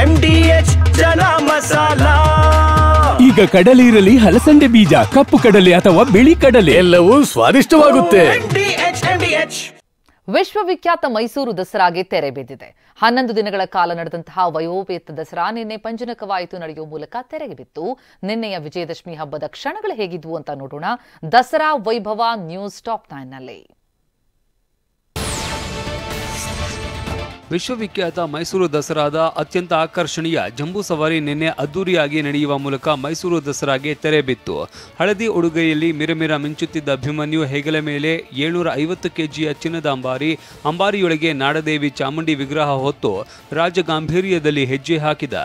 MDH ಜನ ಮಸಾಲಾ. ಈಗ ಕಡಲೆ ಇರಲಿ, ಹಲಸಂಡೆ ಬೀಜ, ಕಪ್ಪು ಕಡಲೆ ಅಥವಾ ಬಿಳಿ ಕಡಲೆ, ಎಲ್ಲವೂ ಸ್ವಾದಿಷ್ಟವಾಗುತ್ತೆ. ವಿಶ್ವವಿಖ್ಯಾತ ಮೈಸೂರು ದಸರಾಗೆ ತೆರೆ ಬಿದ್ದಿದೆ. 11 ದಿನಗಳ ಕಾಲ ನಡೆದಂತಹ ವಯೋಪೇತ ದಸರಾ ನಿನ್ನೆ ಪಂಜಿನ ಕವಾಯತು ನಡೆಯುವ ಮೂಲಕ ತೆರೆಗೆ ಬಿತ್ತು. ನಿನ್ನೆಯ ವಿಜಯದಶಮಿ ಹಬ್ಬದ ಕ್ಷಣಗಳು ಹೇಗಿದ್ವು ಅಂತ ನೋಡೋಣ ದಸರಾ ವೈಭವ ನ್ಯೂಸ್ ಟಾಪ್ 9ನಲ್ಲಿ. ವಿಶ್ವವಿಖ್ಯಾತ ಮೈಸೂರು ದಸರಾದ ಅತ್ಯಂತ ಆಕರ್ಷಣೀಯ ಜಂಬೂ ಸವಾರಿ ನಿನ್ನೆ ಅದ್ದೂರಿಯಾಗಿ ನಡೆಯುವ ಮೂಲಕ ಮೈಸೂರು ದಸರಾಗೆ ತೆರೆ ಬಿತ್ತು. ಹಳದಿ ಉಡುಗೆಯಲ್ಲಿ ಮಿರಮಿರ ಮಿಂಚುತ್ತಿದ್ದ ಅಭಿಮನ್ಯು ಹೆಗಲ ಮೇಲೆ 750 ಕೆಜಿಯ ಚಿನ್ನದ ಅಂಬಾರಿಯೊಳಗೆ ನಾಡದೇವಿ ಚಾಮುಂಡಿ ವಿಗ್ರಹ ಹೊತ್ತು ರಾಜಗಾಂಭೀರ್ಯದಲ್ಲಿ ಹೆಜ್ಜೆ ಹಾಕಿದ.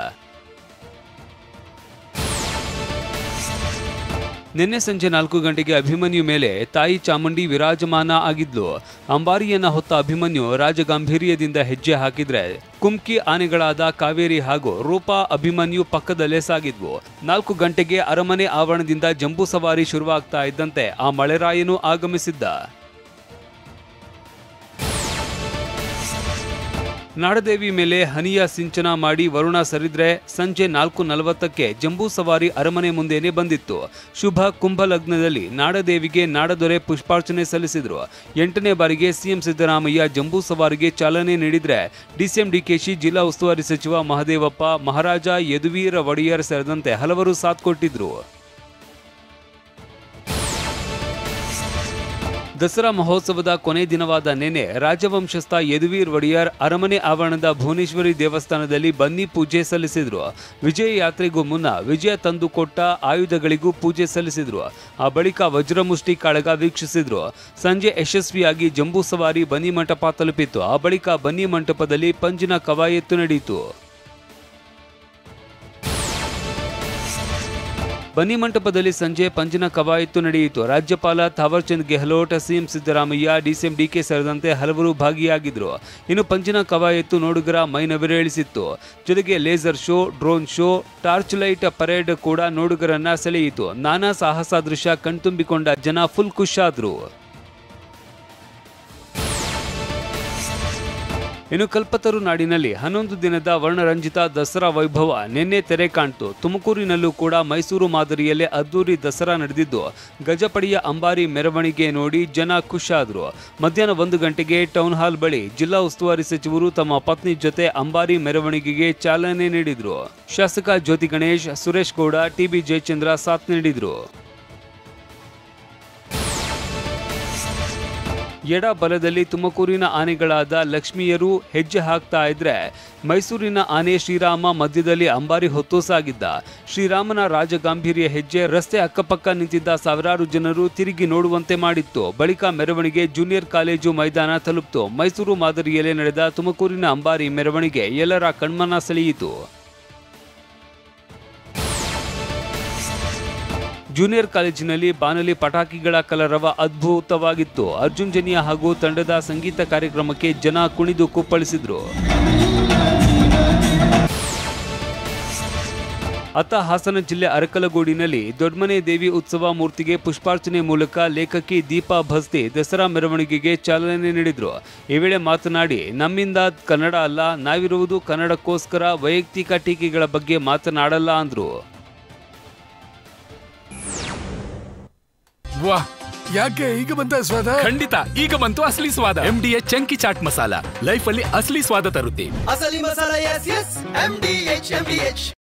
ನಿನ್ನೆ ಸಂಜೆ 4 ಗಂಟೆಗೆ ಅಭಿಮನ್ಯು ಮೇಲೆ ತಾಯಿ ಚಾಮುಂಡಿ ವಿರಾಜಮಾನ ಆಗಿದ್ಲು. ಅಂಬಾರಿಯನ್ನ ಹೊತ್ತ ಅಭಿಮನ್ಯು ರಾಜಗಾಂಭೀರ್ಯದಿಂದ ಹೆಜ್ಜೆ ಹಾಕಿದ್ರೆ ಕುಮ್ಕಿ ಆನೆಗಳಾದ ಕಾವೇರಿ ಹಾಗೂ ರೂಪಾ ಅಭಿಮನ್ಯು ಪಕ್ಕದಲ್ಲೇ ಸಾಗಿದ್ವು. 4 ಗಂಟೆಗೆ ಅರಮನೆ ಆವರಣದಿಂದ ಜಂಬೂ ಸವಾರಿ ಶುರುವಾಗ್ತಾ ಇದ್ದಂತೆ ಆ ಮಳೆರಾಯನು ಆಗಮಿಸಿದ್ದ. ನಾಡದೇವಿ ಮೇಲೆ ಹನಿಯ ಸಿಂಚನ ಮಾಡಿ ವರುಣ ಸರಿದ್ರೆ ಸಂಜೆ 4:40ಕ್ಕೆ ಜಂಬೂ ಸವಾರಿ ಅರಮನೆ ಮುಂದೆನೆ ಬಂದಿತ್ತು. ಶುಭ ಕುಂಭ ಲಗ್ನದಲ್ಲಿ ನಾಡದೇವಿಗೆ ನಾಡದೊರೆ ಪುಷ್ಪಾರ್ಚನೆ ಸಲ್ಲಿಸಿದ್ರು. 8ನೇ ಬಾರಿಗೆ ಸಿಎಂ ಸಿದ್ದರಾಮಯ್ಯ ಜಂಬೂ ಸವಾರಿಗೆ ಚಾಲನೆ ನೀಡಿದ್ರೆ ಡಿಸಿಎಂ ಡಿಕೆಶಿ, ಜಿಲ್ಲಾ ಉಸ್ತುವಾರಿ ಸಚಿವ ಮಹದೇವಪ್ಪ, ಮಹಾರಾಜ ಯದುವೀರ ಒಡೆಯರ್ ಸೇರಿದಂತೆ ಹಲವರು ಸಾಥ್ ಕೊಟ್ಟಿದ್ರು. ದಸರಾ ಮಹೋತ್ಸವದ ಕೊನೆ ದಿನವಾದ ನಿನ್ನೆ ರಾಜವಂಶಸ್ಥ ಯದುವೀರ್ ಒಡೆಯರ್ ಅರಮನೆ ಆವರಣದ ಭುವನೇಶ್ವರಿ ದೇವಸ್ಥಾನದಲ್ಲಿ ಬನ್ನಿ ಪೂಜೆ ಸಲ್ಲಿಸಿದ್ರು. ವಿಜಯ ಯಾತ್ರೆಗೂ ಮುನ್ನ ವಿಜಯ ತಂದುಕೊಟ್ಟ ಆಯುಧಗಳಿಗೂ ಪೂಜೆ ಸಲ್ಲಿಸಿದ್ರು. ಆ ಬಳಿಕ ವಜ್ರಮುಷ್ಟಿ ಕಾಳಗ ವೀಕ್ಷಿಸಿದ್ರು. ಸಂಜೆ ಯಶಸ್ವಿಯಾಗಿ ಜಂಬೂ ಸವಾರಿ ಬನ್ನಿ ಮಂಟಪ ತಲುಪಿತ್ತು. ಆ ಬಳಿಕ ಬನ್ನಿ ಮಂಟಪದಲ್ಲಿ ಪಂಜಿನ ಕವಾಯತ್ತು ನಡೆಯಿತು. ಬನ್ನಿ ಮಂಟಪದಲ್ಲಿ ಸಂಜೆ ಪಂಜಿನ ಕವಾಯತ್ತು ನಡೆಯಿತು. ರಾಜ್ಯಪಾಲ ಥಾವರ್ ಚಂದ್ ಗೆಹ್ಲೋಟ್, ಸಿಎಂ ಸಿದ್ದರಾಮಯ್ಯ, ಡಿಸಿಎಂ ಡಿಕೆ ಸೇರಿದಂತೆ ಹಲವರು ಭಾಗಿಯಾಗಿದ್ರು. ಇನ್ನು ಪಂಜಿನ ಕವಾಯತ್ತು ನೋಡುಗರ ಮೈನವಿರೇಳಿಸಿತ್ತು. ಜೊತೆಗೆ laser show, drone show, torch light parade ಕೂಡ ನೋಡುಗರನ್ನ ಸೆಳೆಯಿತು. ನಾನಾ ಸಾಹಸ ದೃಶ್ಯ ಕಣ್ತುಂಬಿಕೊಂಡ ಜನ ಫುಲ್ ಖುಷಾದ್ರು. ಇನ್ನು ಕಲ್ಪತರು ನಾಡಿನಲ್ಲಿ 11 ದಿನದ ವರ್ಣರಂಜಿತ ದಸರಾ ವೈಭವ ನಿನ್ನೆ ತೆರೆ ಕಾಣ್ತು. ತುಮಕೂರಿನಲ್ಲೂ ಕೂಡ ಮೈಸೂರು ಮಾದರಿಯಲ್ಲೇ ಅದ್ದೂರಿ ದಸರಾ ನಡೆದಿದ್ದು ಗಜಪಡೆಯ ಅಂಬಾರಿ ಮೆರವಣಿಗೆ ನೋಡಿ ಜನ ಖುಷಾದ್ರು. ಮಧ್ಯಾಹ್ನ 1 ಗಂಟೆಗೆ ಟೌನ್ ಹಾಲ್ ಬಳಿ ಜಿಲ್ಲಾ ಉಸ್ತುವಾರಿ ಸಚಿವರು ತಮ್ಮ ಪತ್ನಿ ಜೊತೆ ಅಂಬಾರಿ ಮೆರವಣಿಗೆಗೆ ಚಾಲನೆ ನೀಡಿದ್ರು. ಶಾಸಕ ಜ್ಯೋತಿ ಗಣೇಶ್, ಸುರೇಶ್ ಗೌಡ, ಟಿಬಿ ಜಯಚಂದ್ರ ಸಾಥ್ ನೀಡಿದ್ರು. ಎಡ ಬಲದಲ್ಲಿ ತುಮಕೂರಿನ ಆನೆಗಳಾದ ಲಕ್ಷ್ಮಿಯರು ಹೆಜ್ಜೆ ಹಾಕ್ತಾ ಇದ್ರೆ ಮೈಸೂರಿನ ಆನೆ ಶ್ರೀರಾಮ ಮಧ್ಯದಲ್ಲಿ ಅಂಬಾರಿ ಹೊತ್ತು ಸಾಗಿದ್ದ. ಶ್ರೀರಾಮನ ರಾಜಗಾಂಭೀರ್ಯ ಹೆಜ್ಜೆ ರಸ್ತೆ ಅಕ್ಕಪಕ್ಕ ನಿಂತಿದ್ದ ಸಾವಿರಾರು ಜನರು ತಿರುಗಿ ನೋಡುವಂತೆ ಮಾಡಿತ್ತು. ಬಳಿಕ ಮೆರವಣಿಗೆ ಜೂನಿಯರ್ ಕಾಲೇಜು ಮೈದಾನ ತಲುಪಿತು. ಮೈಸೂರು ಮಾದರಿಯಲ್ಲೇ ನಡೆದ ತುಮಕೂರಿನ ಅಂಬಾರಿ ಮೆರವಣಿಗೆ ಎಲ್ಲರ ಕಣ್ಮನ ಸೆಳೆಯಿತು. ಜೂನಿಯರ್ ಕಾಲೇಜಿನಲ್ಲಿ ಬಾನಲಿ ಪಟಾಕಿಗಳ ಕಲರವ ಅದ್ಭುತವಾಗಿತ್ತು. ಅರ್ಜುನ್ ಜನಿಯಾ ಹಾಗೂ ತಂಡದ ಸಂಗೀತ ಕಾರ್ಯಕ್ರಮಕ್ಕೆ ಜನ ಕುಣಿದು ಕುಪ್ಪಳಿಸಿದ್ರು. ಅತ್ತ ಹಾಸನ ಜಿಲ್ಲೆ ಅರಕಲಗೂಡಿನಲ್ಲಿ ದೊಡ್ಡಮನೆ ದೇವಿ ಉತ್ಸವ ಮೂರ್ತಿಗೆ ಪುಷ್ಪಾರ್ಚನೆ ಮೂಲಕ ಲೇಖಕಿ ದೀಪಾ ಭಸ್ತಿ ದಸರಾ ಮೆರವಣಿಗೆಗೆ ಚಾಲನೆ ನೀಡಿದ್ರು. ಈ ವೇಳೆ ಮಾತನಾಡಿ, ನಮ್ಮಿಂದ ಕನ್ನಡ ಅಲ್ಲ, ನಾವಿರುವುದು ಕನ್ನಡಕ್ಕೋಸ್ಕರ, ವೈಯಕ್ತಿಕ ಟೀಕೆಗಳ ಬಗ್ಗೆ ಮಾತನಾಡಲ್ಲ ಅಂದ್ರು. ವಾಹ್, ಯಾಕೆ ಈಗ ಬಂತ ಸ್ವಾದ? ಖಂಡಿತ ಈಗ ಬಂತು ಅಸಲಿ ಸ್ವಾದ. MDH chunky chaat masala life ಅಲ್ಲಿ ಅಸಲಿ ಸ್ವಾದ ತರುತ್ತೆ. ಅಸಲಿ ಮಸಾಲ, MDH.